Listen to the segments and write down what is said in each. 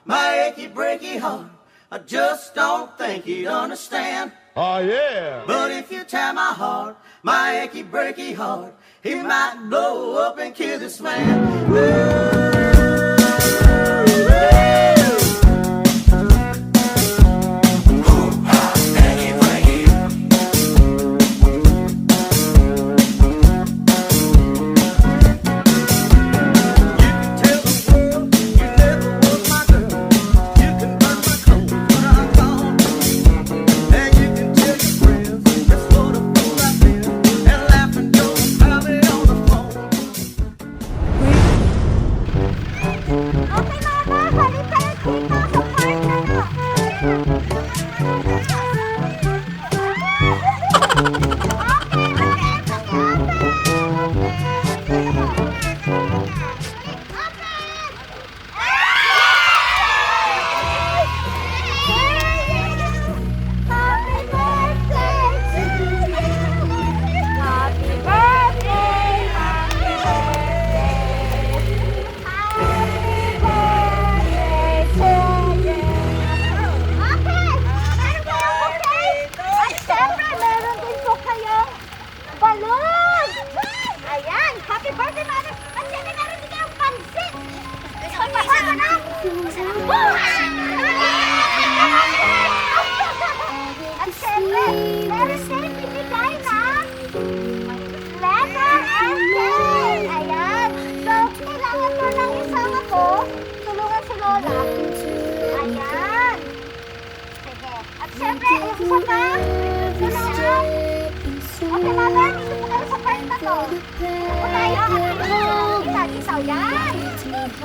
my achy breaky heart. I just don't think he'd understand. Oh yeah. But if you tear my heart, my achy breaky heart, he might blow up and kill this man.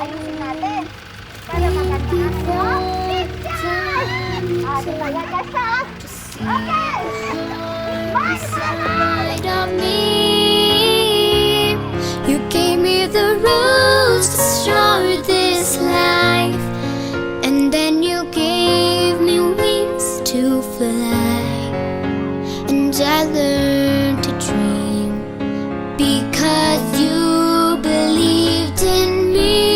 Ayusin natin. Para maganda ang picture! Di ba yan, Kasa? Okay! Inside of me, you gave me the rules to start this life, and then you gave me wings to fly, and I learned to dream because you believed in me.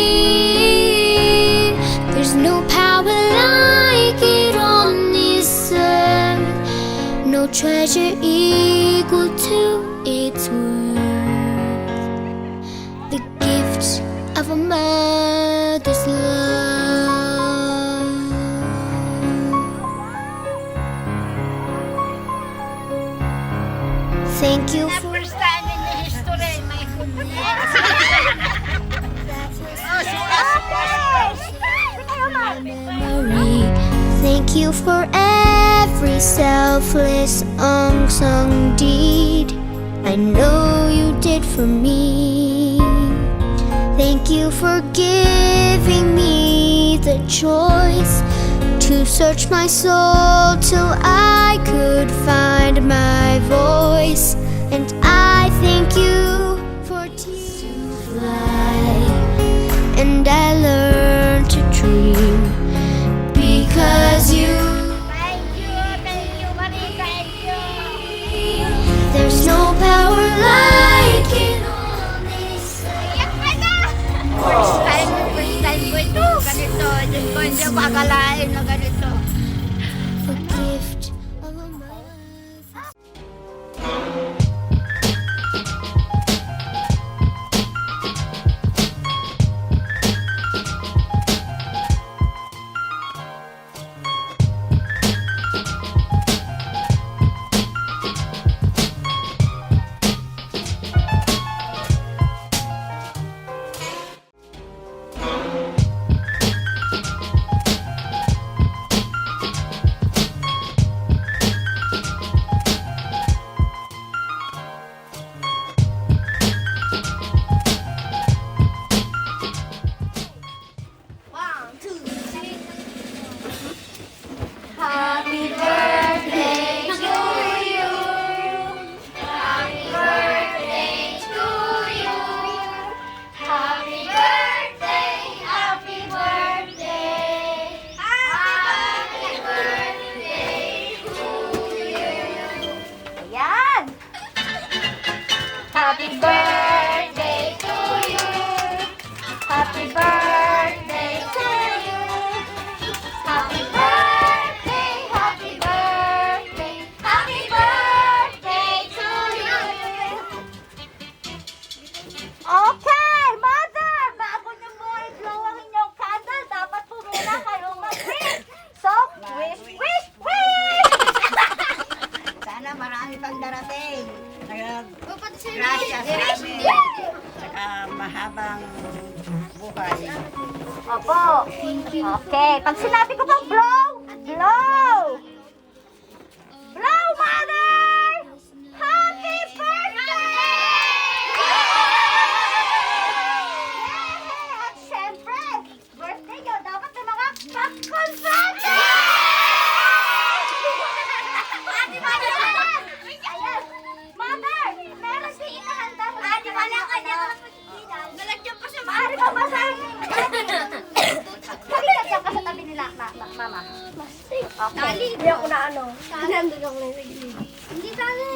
There's no power like it on this earth, no treasure equal to its worth. The gift of a mother's love. Thank you for First time in the history, my goodness. memory. Thank you for every selfless unsung deed I know you did for me. Thank you for giving me the choice to search my soul till I could find my voice. And I thank you for teaching to fly, and I learned to dream because you. Thank you, Marie, thank you. There's no power like it on this Iyak ka na! First time ko ito, ganito. Diyos ko, hindi ko akalain na ganito. the gift of a mother. Opo. Okay, pag sinabi ko pong blow, blow! Blow, Mother! Happy birthday! At syempre, birthday nyo, dapat may mga pag-confetti! Ayan, Mother, meron din inahanda. Adi ba lang kanya? Nalagyan pa siya. Maaari ba masahin? Halika dyan ka sa tabi nila, Mama. Okay. Hindi ako na ano.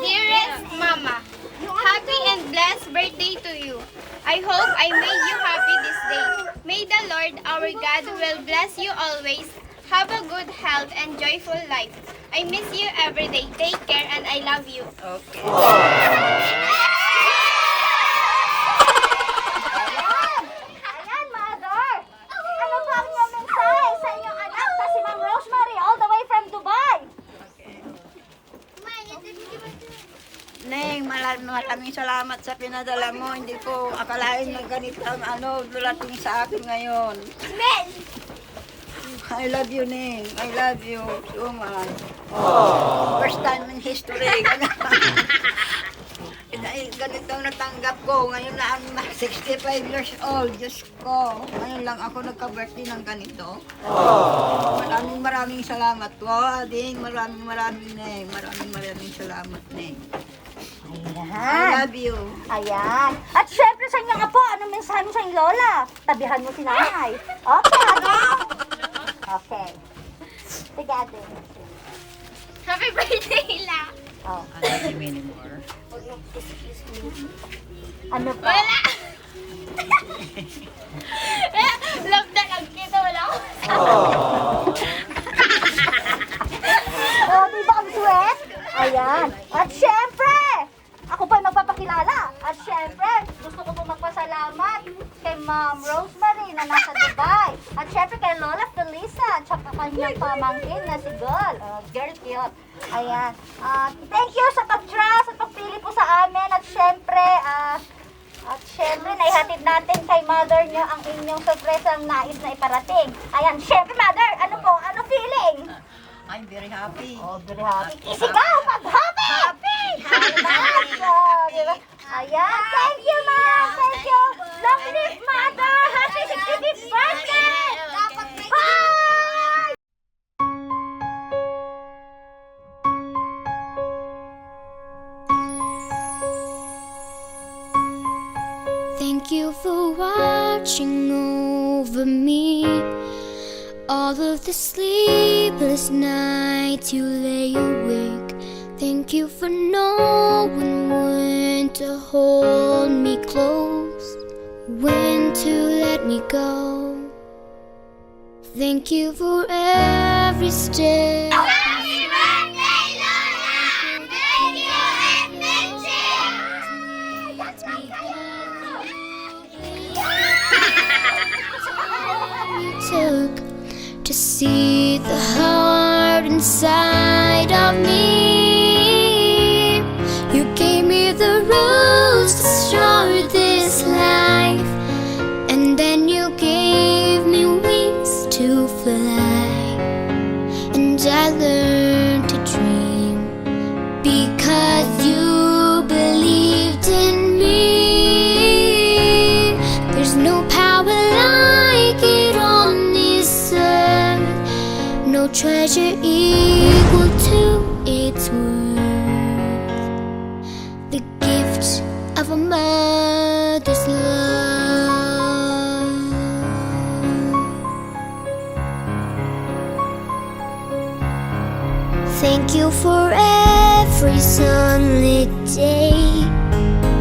Dearest Mama, happy and blessed birthday to you. I hope I made you happy this day. May the Lord our God will bless you always. Have a good health and joyful life. I miss you every day. Take care and I love you. Ayan, Mother. Ano ba ang inyong mensahe sa inyong anak na si Ma'am Rosemary all the way from Dubai? Neng, maraming salamat sa pinadala mo. Hindi ko akalain na ganito ang dulating sa akin ngayon. I love you, Neng. I love you so much. First time in history. Dahil ganitong natanggap ko. Ngayon na ang 65 years old. Diyos ko. Ngayon lang ako nagka-birthday ng ganito. Maraming salamat po, Ading. Maraming, Neng. Maraming salamat, Neng. I Ayan. love you. Ayan. At syempre sa inyong apo, anong mensahe mo sa inyong lola? Tabihan mo si nanay. Okay, Ate. Okay. Sige, Ate. Happy birthday, La. Oh. Anymore. Ano pa? Wala. Love na lang kita. Wala ako. Oh, di ba ang sweat? Ayan. At syempre, ako pa magpapakilala. At syempre, gusto ko po magpasalamat kay Ma'am Rosemary na nasa Dubai. At syempre kay Lola Felisa at saka kanyang pamangkin na si Girl. Girl cute. Ayan. Thank you sa pag-trust at pagpili po sa amin. At syempre, naihatid natin kay Mother nyo ang inyong sorpresang nais na iparating. Ayan, syempre Mother, ano po? Ano feeling? I'm very happy. Oh, very happy. Isigaw, mag-happy! Happy! Diba? Ayan, thank you, Ma'am. Thank you. Long live, Mother. Happy 65th birthday! Bye! Thank you for watching over me. All of the sleepless nights you lay awake. Thank you for knowing when to hold me close, when to let me go. Thank you for every step. Happy birthday, Lola! Thank you and thank you took to see the heart inside of me. You gave me the rules to start this life, and then you gave me wings to fly. And I learned to dream because you believed in me. There's no power like it on this earth, no treasure equal to its worth. The gift of a mother's love. Thank you for every sunlit day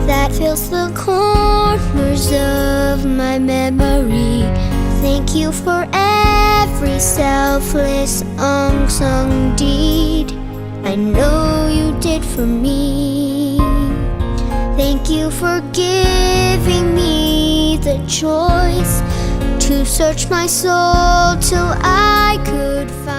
that fills the corners of my memory. Thank you for every selfless unsung deed I know you did for me. Thank you for giving me the choice to search my soul till I could find